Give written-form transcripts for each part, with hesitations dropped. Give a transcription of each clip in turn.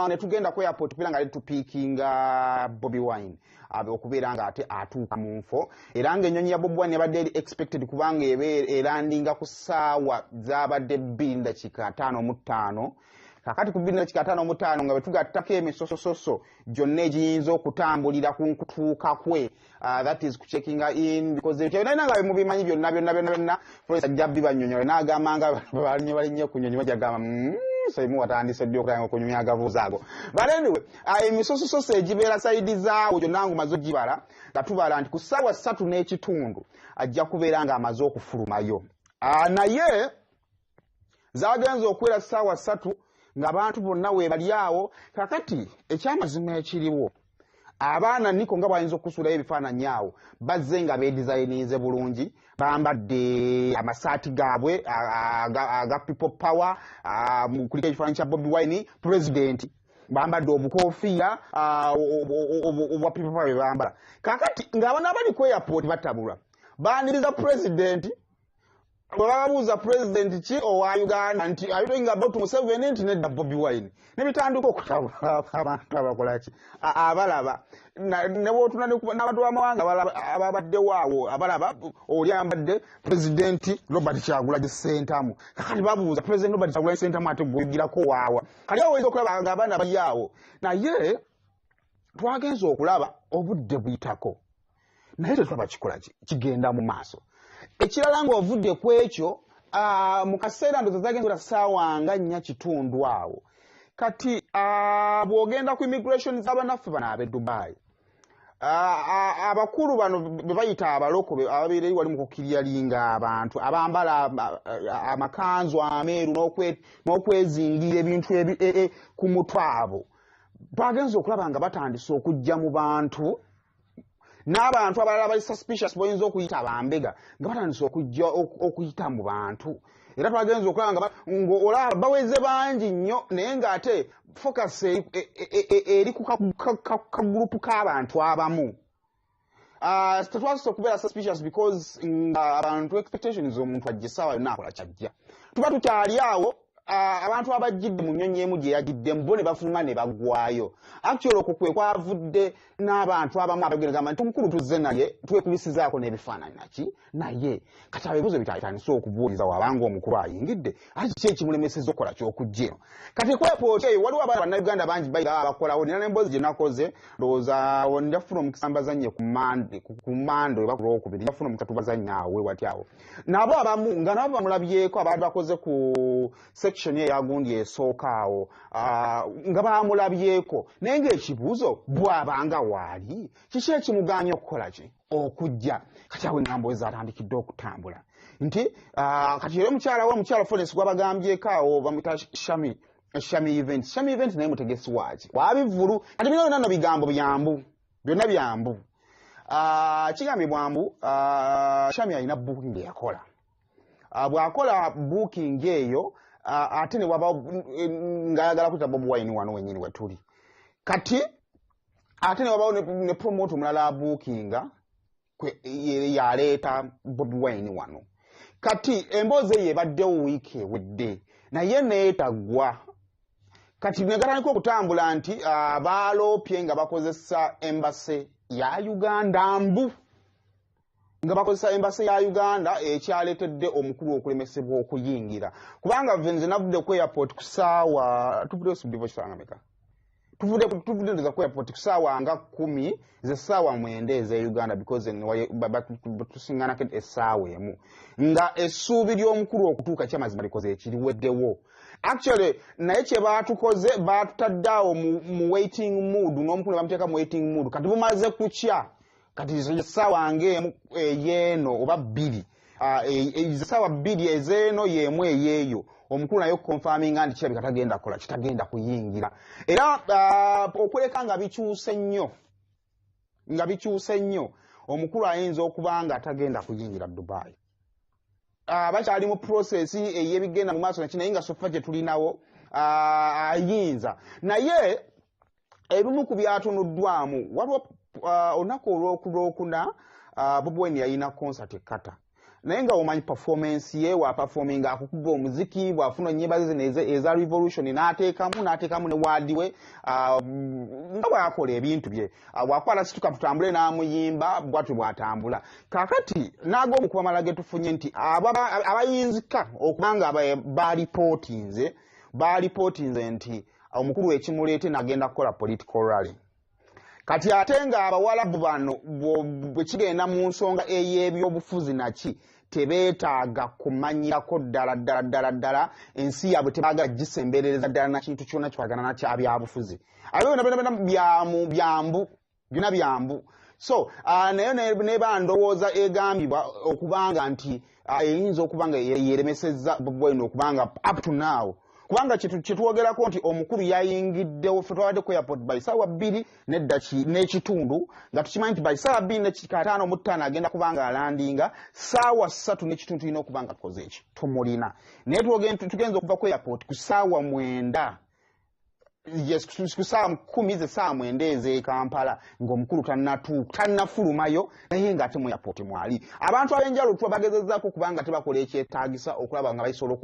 ne tugenda ku airport kubera nga tupikinga Bobi Wine okubeera nga ate atuuka mu nfo era nga ennyonyi ya Bobi Wine yabadde eri expected kubanga erandinga ku ssaawa zaabadde 2:55 kakati ku 2:55 nga betugattako emisosososo gyonna egiyinza okutambulira ku nkutuuka kwe that is kucheckinga in because ekyonaina nga mubimanyi byonna professor Jabbi Banyonyo n'agamba nga balinye ku nyonyi bajagamba saimu atandise ddyo okulanga ku nyonyi agavuza ago but anyway emisosososo egibeera saidi zaawo gyonna nangu mazo gibala nga tubala nti ku ssaawa 3:30 ajja kubeera nga amaze okufulumayo naye zagenza okwera ssaawa 3 nga abantu bonna we bali awo kakati ekyamazima ekiriwo abaana niko nga bayinza okusulayo ebifaananyi awo bazze nga beedizayinize bulungi bambadde amasaati gaabwe aga people power kuliko ekifaananyi kya Bobi Wine president bambadde obukoofiira obwa people power bambala kakati ng'abaana bali ku airport batabulwa baaniriza president bababuuza president ki owa Uganda nti are you talking about Museveni nti nedda Bobi Wine ne bitandika okutabula abantu abakolaki abalaba ne bwotuna n'abantu b'amawanga ababadde waawo abalaba oli ambadde president Robert Kyagulanyi Ssentamu kakati babuuza president Robert Kyagulanyi Ssentamu ate gwegirako waawa kali awo oyinza okulaba nga abaana bali awo naye twagenza okulaba obudde buyitako naye tetulaba kikola kigenda mu maaso ekirala ng'ovudde ku ekyo mu kaseera ndoza zagenza ssaawa nga 4:00 awo kati bw'ogenda ku immigration z'abanaffe bano ab'e Dubai abakulu bano be bayita abaloko ababeera wali mu kukiryalinga abantu abambala amakanzu ameeru n'okwezingira ebintu ku mutwe abo bagenza okulaba nga batandise okujja mu bantu n'abantu abalala bali suspicious boyinza okuyita abambega nga batandise okuyita mu bantu era twagenza okulaba nga olaba baweze bangi nnyo naye ng'ate focus eri ku kagurupu k'abantu abamu tetwasobola okubeera suspicious because abantu expectations omuntu ajja essaawa yonna akola kyajja tuba tukyali awo abantu abajjidde mu nnyonyi emu gye yagiddemu bo ne bafuluma ne baggwayo actually okwo kwe kwavudde n'abantu abamu abageragamba nti omukulu tuzze naye twekubisizaako n'ebifaananyi naki naye kati abeebuzo bitandise okubuuliza wabanga omukulu ayingidde ati ki ekimulemesezza okukola ky'okujja eno kati kwepoota eyo waliwo abaana bannayuganda bangi bayira abakolawo nina n'emboozi gye nakoze ndowooza njafuna omukisa mbazannye ku mando eba ku lwokubiri njafuna omukisa tubazannye awo wewati awo nabo abamu nga nabo bamulabyeko abaali bakoze ku section eyagundi esooka awo nga bamulabyeko naye ng'ekibuuzo bw'abanga waali kiki ekimuganya okukola ki okujja kati awo engambo ezatandikidde okutambula nti kati era omukyala Florence gwabagambyeko awo bamuyita Shami event naye mutegesi waaki wabivulu kati bino byonna bigambo byambu byonna byambu kigambibwa mbu Shami alina booking eyakola bw'akola booking eyo ate ne waba ngayagala kuta Bobi Wine wano wenyini wetuli kati ate ne wabawo ne promote omulala bookinga yaleeta Bobi Wine wano kati emboozi eyo ebaddewo wiiki ewedde naye neetagwa kati negatandika okutambula nti baloopye nga bakozesa embase ya Uganda mbu nga bakozesa embase ya Uganda ekyaleetedde omukulu okulemesebwa okuyingira kubanga nze navudde ku airport ku ssaawa tuvudde osubdivo kisanga meka tuvudde ndoza ku airport ku ssaawa nga 10 ze ssaawa 9 eze Uganda because tusinganako essaawa emu nga essuubi ly'omukulu okutuuka kyamazima likoze ekiriweddewo actually naye kye baatukoze baatutadde awo mu waiting mood n'omukulu ne bamuteeka mu waiting mood kati bumaze kukya kati essaawa ng'emu eyeeno oba 2 essaawa 2 ezeeno y'emu eyeeyo omukulu naye okukonfaminga nti kirabika tagenda kola kitagenda kuyingira era okuleka nga bikyuse nnyo omukulu ayinza okuba nga tagenda kuyingira Dubai bakyali mu process ey'ebigenda mu maaso nakinaye nga sofa gye tulinawo ayinza naye ebimu ku byatunuddwamu waliwo olunaku olw'okuna Bobi Wine yalina concert ekkata naye nga omanyi performance ye wa performing akukuba omuziki bwafuna nyimba zino eza revolution n'ateekamu ne wadi we nga bwakola ebintu bye bwakwala situka tutambule n'amuyimba bwatyo bwatambula kakati n'ag'omukuba amala ge tufunye nti abayinzika okubanga balipotinze nti omukulu w'ekimuleete n'agenda kukola political rally kati ate nga abawalabu bano bwe kigenda mu nsonga ey'ebyobufuzi naki tebeetaaga kumanyirako ddala ensi yaabwe tebaagala gisemberereza ddala na kintu kyonna kikwagana nakyabyabufuzi abyo byonna byambu so naye neba ndowooza egambibwa okubanga nti eyinza okuba nga yeremesezza bwino okubanga up to now kubanga kyetwogerako nti omukulu yayingiddewo ffe twabadde ku airport by ssaawa 2 n'ekitundu nga tukimanyi nti by ssaawa 2:55 agenda kubanga alandinga ssaawa 3 n'ekitundu tulina okuba nga tukoze eki tumulina naye tugenza okuva ku airport ku ssaawa 9 yes ku ssaawa 10 z'essaawa 9 ez'e Kampala ng'omukulu tannafulumayo naye ng'ate mu airport mwali abantu ab'enjawulo tubagezezzaako kubanga tebakola ekyetaagisa okulaba nga bayisobola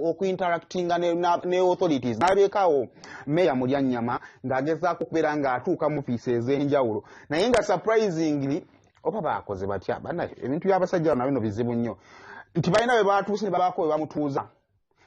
okuinteractinga ne authorities n'abeekaawo meya Mulyannyama ng'agezaako okubeera ng'atuuka mu fiisi ez'enjawulo naye nga surprisingly oba baakoze batya banaye ebintu by'abasajja bano bino bizibu nnyo nti balina bwe baatuuse ne babaako bwe bamutuuza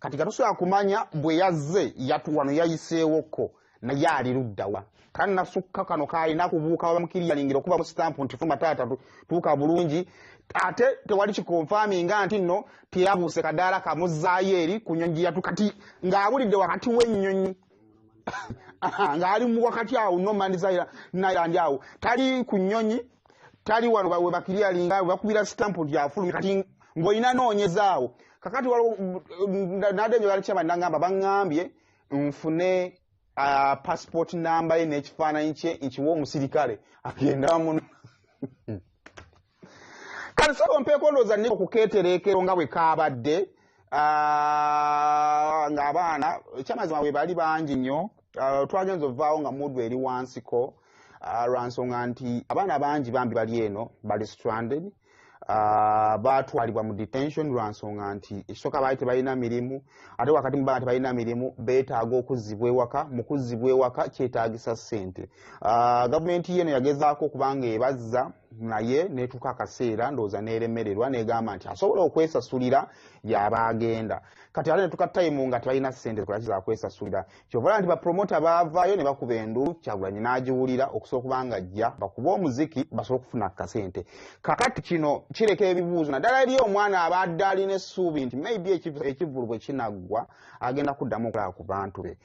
kati katusobola kumanya bwe yazze wano yayiseewoko naye ali luddawa kannasukka kano kaalina kubuuka bamukiriyalingira okuba mu sitampu nti fuma taata tuuka bulungi ate tewali kikonfaminga nti nno teyabuuse kadaala kamuzzaayo eri ku nnyonyi yatu kati ng'abulidde wakati w'ennyonyi ng'ali mu wakati awo nomandiza nayandi awo tali ku nnyonyi tali wano we bakiriyalinga bakubira sitampu gyafulumi kati ng'olina noonyezaawo kakati waliwo nadde nyo balikyama nangamba baŋŋambye nfune passport namba ye n'ekifaananyi kye nkiwa omusirikale agenda muno kati sabo mpeeko ndowooza ne okukeetereekero nga bwe kaabadde ng'abaana ekyamazima bwe bali bangi nnyo twagenza ovaawo nga mudu eri wansiko lwa nsonga nti abaana bangi bambi bali eno bali stranded batwalibwa mu detention lwa nsonga nti ekisooka baali tebalina mirimu ate wakati mu baana tebalina mirimu beetaaga okuzzibwa ewaka mu kuzzibwa ewaka kyetaagisa ssente gavumenti yeno yagezaako okubanga ebazza naye neetuuka akaseera ndowooza neeremererwa negamba nti asobola okwesasulira y'aba agenda kati ate netuka time nga tebalina ssente zikola kiza kwesasulira kyovala nti bapromota baavaayo ne bakuba endulu Kyagulanyi n'agiwulira okusobola okubanga ajja bakuba omuziki basobole okufuna kasente kakati kino kireka ebibuuzo naddala eri omwana abadde alina essuubi nti maybe ekivvulu bwe kinaggwa agenda kuddamu okulaba ku bantu be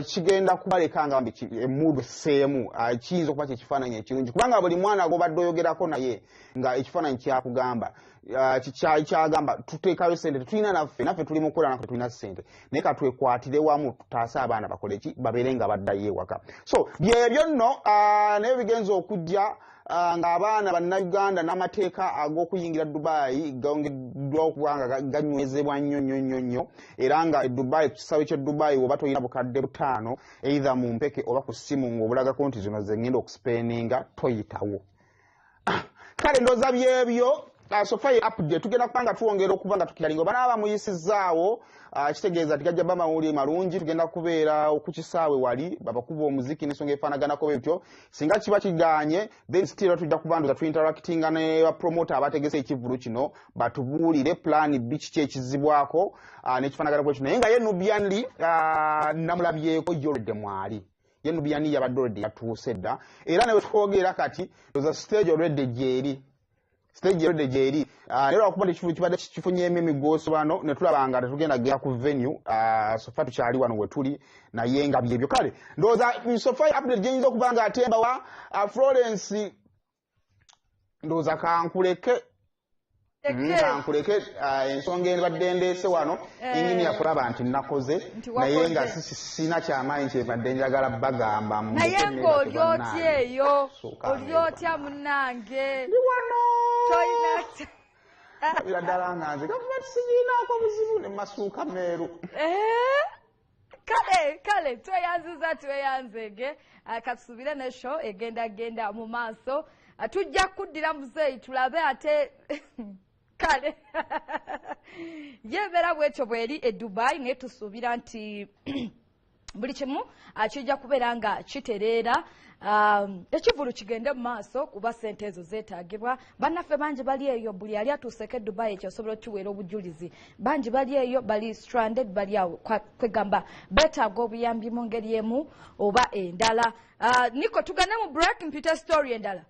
kigenda kubaleka nga emudu esseemu kiyinza okuba kyekifaananyi ekirungi kubanga buli mwana agobadde oyogerako naye nga ekifaananyi kyakugamba kyagamba tuteekayo ssente tetulina naffe tuli mu kukola naffe tulina ssente naye katwekwatire wamu tutaase abaana bakole ki babeere nga baddayo ewaka so byebyo nno naye bigenza okujja ng'abaana bannayuganda n'amateeka ag'okuyingira Dubai gongeddwa okuba nga ganywezebwa nnyo era nga Dubai ku kisaawe ky'e Dubai oba toyina bukadde 5 either mu mpeke oba ku ssimu ng'obulagako nti zino ze ngenda okuspendinga toyitawo kale ndowooza byebyo sofaye update tugenda kubanga tuwongera okuba nga tukiralinga oba naaba muyisizaawo kitegeeza tigajja ba mawulire malungi tugenda kubeera okukisaawe wali babakuba omuziki n'ensonga efaanaganako bwetyo singa kiba kiganye then still tujja kuba ndoza tuinteractinga ne bapromota abategese ekivvulu kino batubuulire plan B kiki ekizibwako n'ekifaanagana bwekyo naye nga ye Nubianli namulabyeko yolwedde mwali ye Nubianli yabadde olwedde yatuuse dda era ne twogera kati ndoza stage olwedde gyeri stage yode jeri lero akuba kibadde kifunyemu emigooso bano ne tulabanga tetugenda gya ku venue sofa tukyali wano we tuli naye nga byebyo kale ndowooza sofa update gyenyinza okuba nga atemba wa Florence ndowooza kankuleke ensonga ebadde ndeese wano ingini yakulaba nti nakoze naye nga sina kyamaanyi kyebadde njagala bagamba naye ng'olyotya eyo olyotya munnange ndi wano toyina biraddala nga nze gavumenti sigiinaako buzibu ne masuuka meeru kale tweyanziza tweyanzege katusubire ne show egenda mu maaso tujja kuddira muzeeyi tulabe ate kale yebeera bwetyo bweri e Dubai naye tusuubira nti buli kimu kijja kubeera nga kitereera ekivvulu kigende mu maaso kuba ssente ezo zeetaagibwa. Bannaffe bangi bali eyo, buli ali atuuseeko e Dubai ekyo osobola okiweera obujulizi. Bangi bali eyo, bali stranded, bali awo kwegamba beetaaga obuyambi mu ngeri emu oba endala. Niko tugane mu break mpita story endala.